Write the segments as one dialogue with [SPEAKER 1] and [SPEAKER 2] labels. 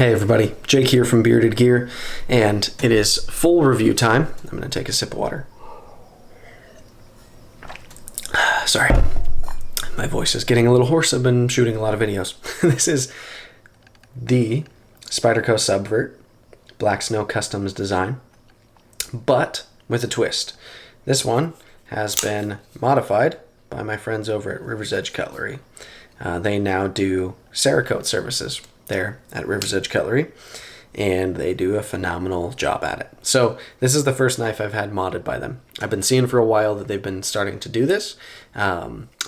[SPEAKER 1] Hey everybody, Jake here from Bearded Gear, and it is full review time. I'm going to take a sip of water. Sorry, my voice is getting a little hoarse. I've been shooting a lot of videos. This is the Spyderco Subvert Black Snow Customs design, but with a twist. This one has been modified by my friends over at Rivers Edge Cutlery. They now do Cerakote services there at Rivers Edge Cutlery, and they do a phenomenal job at it. So this is the first knife I've had modded by them. I've been seeing for a while that they've been starting to do this.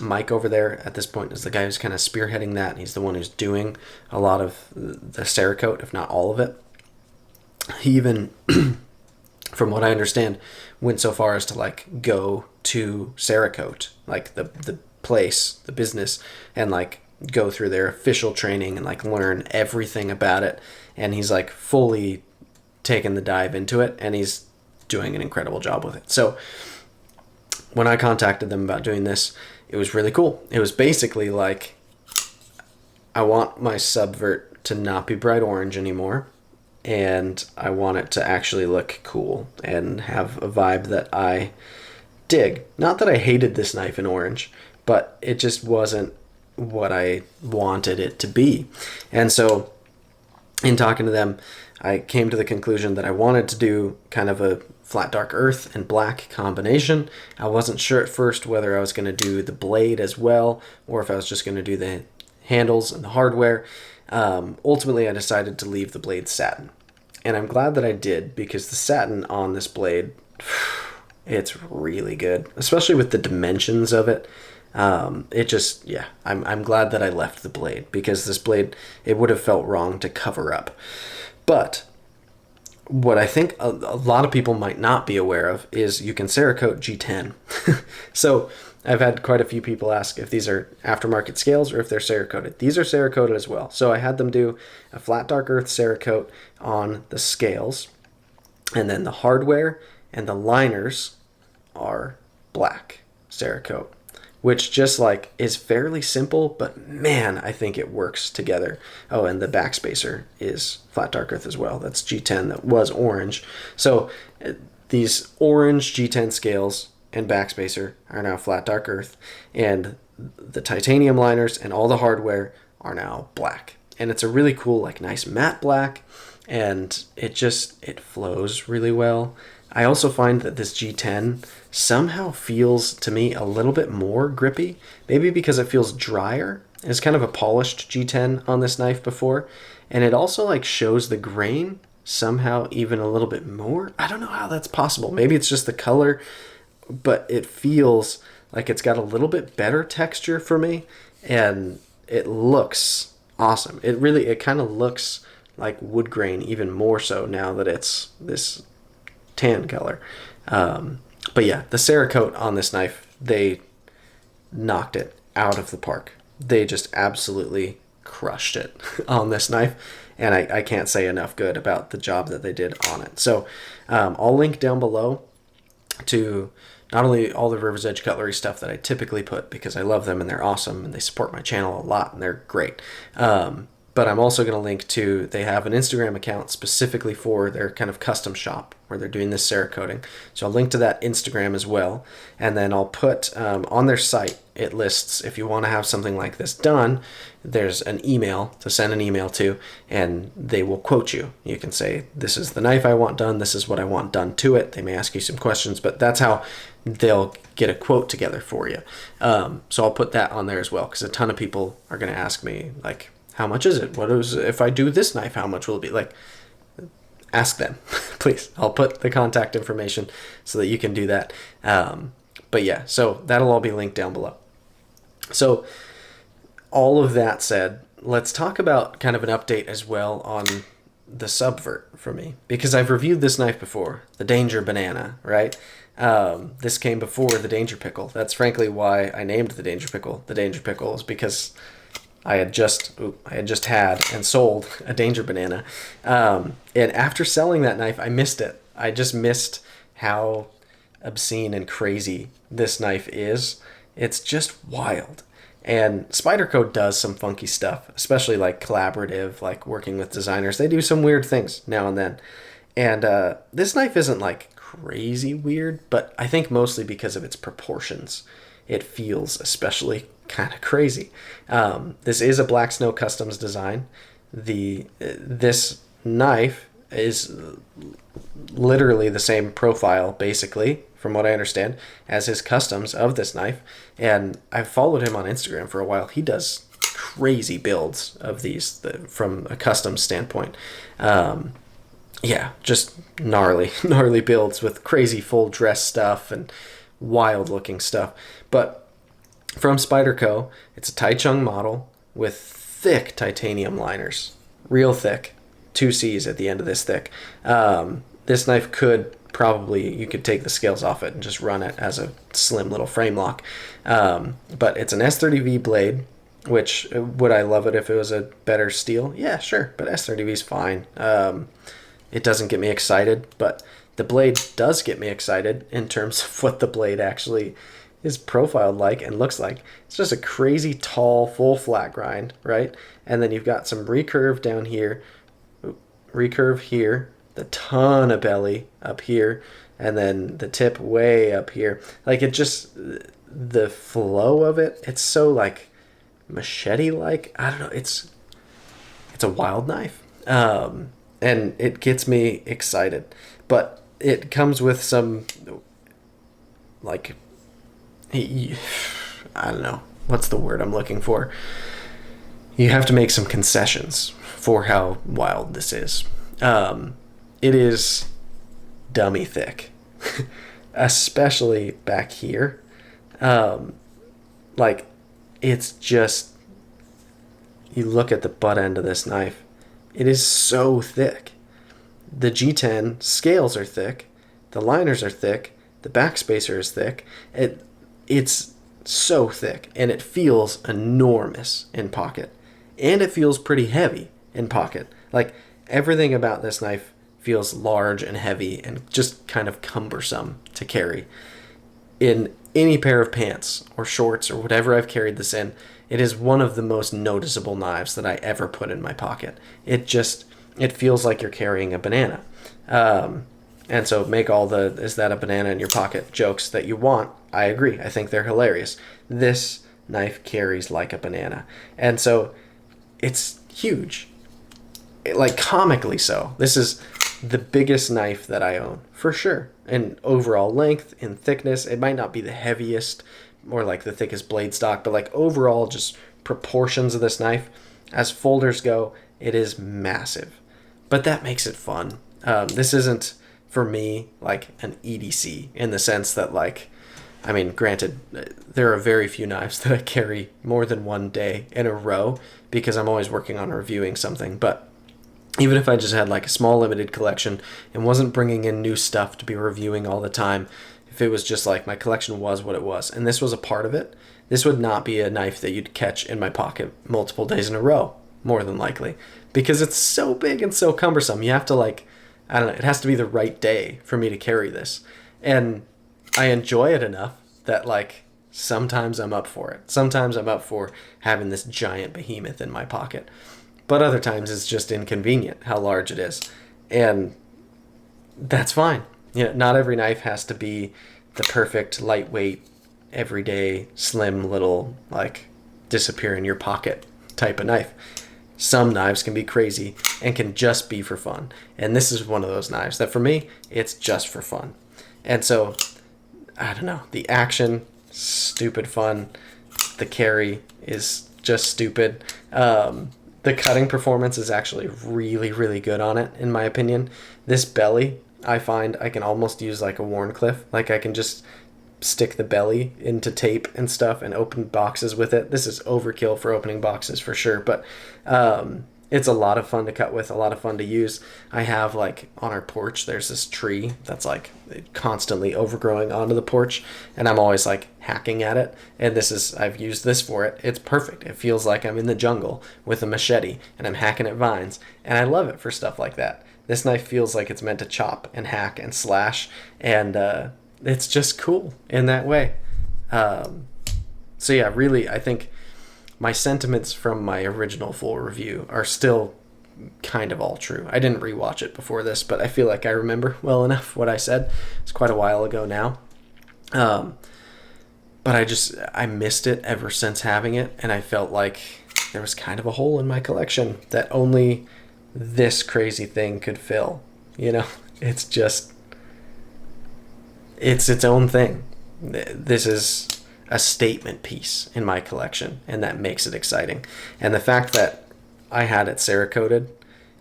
[SPEAKER 1] Mike over there at this point is the guy who's kind of spearheading that. He's the one who's doing a lot of the Cerakote, if not all of it. He even, from what I understand, went so far as to like go to Cerakote, like the place, the business, and like go through their official training and like learn everything about it. And he's like fully taken the dive into it, and he's doing an incredible job with it. So when I contacted them about doing this, it was really cool. It was basically like, I want my Subvert to not be bright orange anymore, and I want it to actually look cool and have a vibe that I dig. Not that I hated this knife in orange, but it just wasn't what I wanted it to be. And so in talking to them, I came to the conclusion that I wanted to do kind of a flat dark earth and black combination. I wasn't sure at first whether I was going to do the blade as well, or if I was just going to do the handles and the hardware. Ultimately, I decided to leave the blade satin. And I'm glad that I did, because the satin on this blade, it's really good, especially with the dimensions of it. It just, yeah, I'm glad that I left the blade, because this blade, it would have felt wrong to cover up. But what I think a lot of people might not be aware of is you can Cerakote G10. So I've had quite a few people ask if these are aftermarket scales or if they're Cerakoted. These are Cerakoted as well. So I had them do a flat dark earth Cerakote on the scales, and then the hardware and the liners are black Cerakote, which just like is fairly simple, but man, I think it works together. Oh, and the backspacer is flat dark earth as well. That's G10, that was orange. So these orange G10 scales and backspacer are now flat dark earth, and the titanium liners and all the hardware are now black. And it's a really cool, like nice matte black, and it flows really well. I also find that this G10 somehow feels to me a little bit more grippy, maybe because it feels drier. It's kind of a polished G10 on this knife before, and it also like shows the grain somehow even a little bit more. I don't know how that's possible. Maybe it's just the color, but it feels like it's got a little bit better texture for me, and it looks awesome. It kind of looks like wood grain even more so now that it's this tan color. But yeah, the Cerakote on this knife, they knocked it out of the park. They just absolutely crushed it on this knife, and I can't say enough good about the job that they did on it. So I'll link down below to not only all the Rivers Edge Cutlery stuff that I typically put, because I love them and they're awesome and they support my channel a lot and they're great. But I'm also going to link to, they have an Instagram account specifically for their kind of custom shop where they're doing this Cerakoting. So I'll link to that Instagram as well. And then I'll put on their site, it lists if you want to have something like this done, there's an email to send an email to, and they will quote you. You can say, this is the knife I want done, this is what I want done to it. They may ask you some questions, but that's how they'll get a quote together for you. So I'll put that on there as well, because a ton of people are going to ask me, like, how much is it? If I do this knife, how much will it be? Like, ask them, please. I'll put the contact information so that you can do that. But yeah, so that'll all be linked down below. So all of that said, let's talk about kind of an update as well on the Subvert for me, because I've reviewed this knife before, the Danger Banana, right? This came before the Danger Pickle. That's frankly why I named the Danger Pickle the Danger Pickle, is because I had just had and sold a Danger Banana. And after selling that knife, I missed it. I just missed how obscene and crazy this knife is. It's just wild. And Spyderco does some funky stuff, especially like collaborative, like working with designers. They do some weird things now and then. And this knife isn't like crazy weird, but I think mostly because of its proportions. It feels especially kind of crazy. This is a Black Snow Customs design. This knife is literally the same profile, basically, from what I understand, as his customs of this knife. And I've followed him on Instagram for a while. He does crazy builds of these from a custom standpoint. Yeah, just gnarly builds with crazy full dress stuff and wild looking stuff. But from Spyderco, it's a Taichung model with thick titanium liners, real thick, 2Cs at the end of this thick. This knife could probably, you could take the scales off it and just run it as a slim little frame lock. But it's an S30V blade, which, would I love it if it was a better steel? Yeah, sure, but S30V is fine. It doesn't get me excited, but the blade does get me excited in terms of what the blade actually is profiled like and looks like. It's just a crazy tall, full flat grind, right? And then you've got some recurve down here, recurve here, the ton of belly up here, and then the tip way up here. Like, it just, the flow of it, it's so like machete-like. I don't know, it's a wild knife. And it gets me excited. But it comes with some, like, I don't know, what's the word I'm looking for? You have to make some concessions for how wild this is. It is dummy thick, especially back here. Like, it's just, you look at the butt end of this knife, it is so thick. The G10 scales are thick, the liners are thick, the backspacer is thick. It's so thick, and it feels enormous in pocket, and it feels pretty heavy in pocket. Like, everything about this knife feels large and heavy and just kind of cumbersome to carry. In any pair of pants or shorts or whatever I've carried this in, it is one of the most noticeable knives that I ever put in my pocket. It feels like you're carrying a banana. And so make all the, is that a banana in your pocket jokes that you want. I agree. I think they're hilarious. This knife carries like a banana. And so it's huge. Like, comically so. This is the biggest knife that I own, for sure. In overall length, in thickness, it might not be the heaviest or like the thickest blade stock, but like overall just proportions of this knife, as folders go, it is massive. But that makes it fun. This isn't, for me, like an EDC in the sense that, like, I mean, granted, there are very few knives that I carry more than one day in a row because I'm always working on reviewing something. But even if I just had like a small limited collection and wasn't bringing in new stuff to be reviewing all the time, if it was just like my collection was what it was and this was a part of it, this would not be a knife that you'd catch in my pocket multiple days in a row, more than likely, because it's so big and so cumbersome. You have to, like, I don't know, it has to be the right day for me to carry this. And I enjoy it enough that, like, sometimes I'm up for it. Sometimes I'm up for having this giant behemoth in my pocket. But other times it's just inconvenient how large it is. And that's fine. You know, not every knife has to be the perfect, lightweight, everyday, slim little, like, disappear in your pocket type of knife. Some knives can be crazy and can just be for fun. And this is one of those knives that, for me, it's just for fun. And so, I don't know, the action, stupid fun. The carry is just stupid. The cutting performance is actually really, really good on it, in my opinion. This belly, I find I can almost use like a Warncliffe. Like, I can just stick the belly into tape and stuff and open boxes with it. This is overkill for opening boxes for sure, but it's a lot of fun to cut with, a lot of fun to use. I have, like, on our porch, there's this tree that's like constantly overgrowing onto the porch, and I'm always like hacking at it. And I've used this for it. It's perfect. It feels like I'm in the jungle with a machete and I'm hacking at vines, and I love it for stuff like that. This knife feels like it's meant to chop and hack and slash, and it's just cool in that way. So yeah, really, I think my sentiments from my original full review are still kind of all true. I didn't rewatch it before this, but I feel like I remember well enough what I said. It's quite a while ago now. But I missed it ever since having it, and I felt like there was kind of a hole in my collection that only this crazy thing could fill. You know, it's just, it's its own thing. This is a statement piece in my collection, and that makes it exciting. And the fact that I had it Cerakoted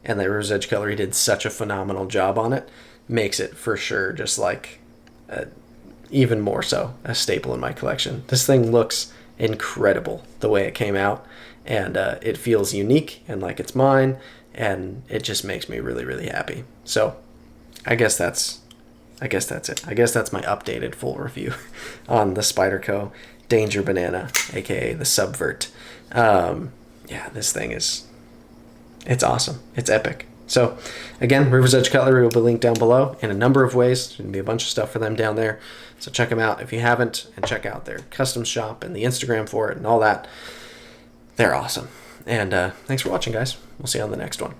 [SPEAKER 1] and that Rivers Edge Cutlery did such a phenomenal job on it makes it for sure just like even more so a staple in my collection. This thing looks incredible the way it came out, and it feels unique and like it's mine, and it just makes me really, really happy. So I guess that's it. I guess that's my updated full review on the Spyderco Danger Banana, aka the Subvert. Yeah, this thing it's awesome. It's epic. So again, Rivers Edge Cutlery will be linked down below in a number of ways. There's going to be a bunch of stuff for them down there. So check them out if you haven't, and check out their custom shop and the Instagram for it and all that. They're awesome. And thanks for watching, guys. We'll see you on the next one.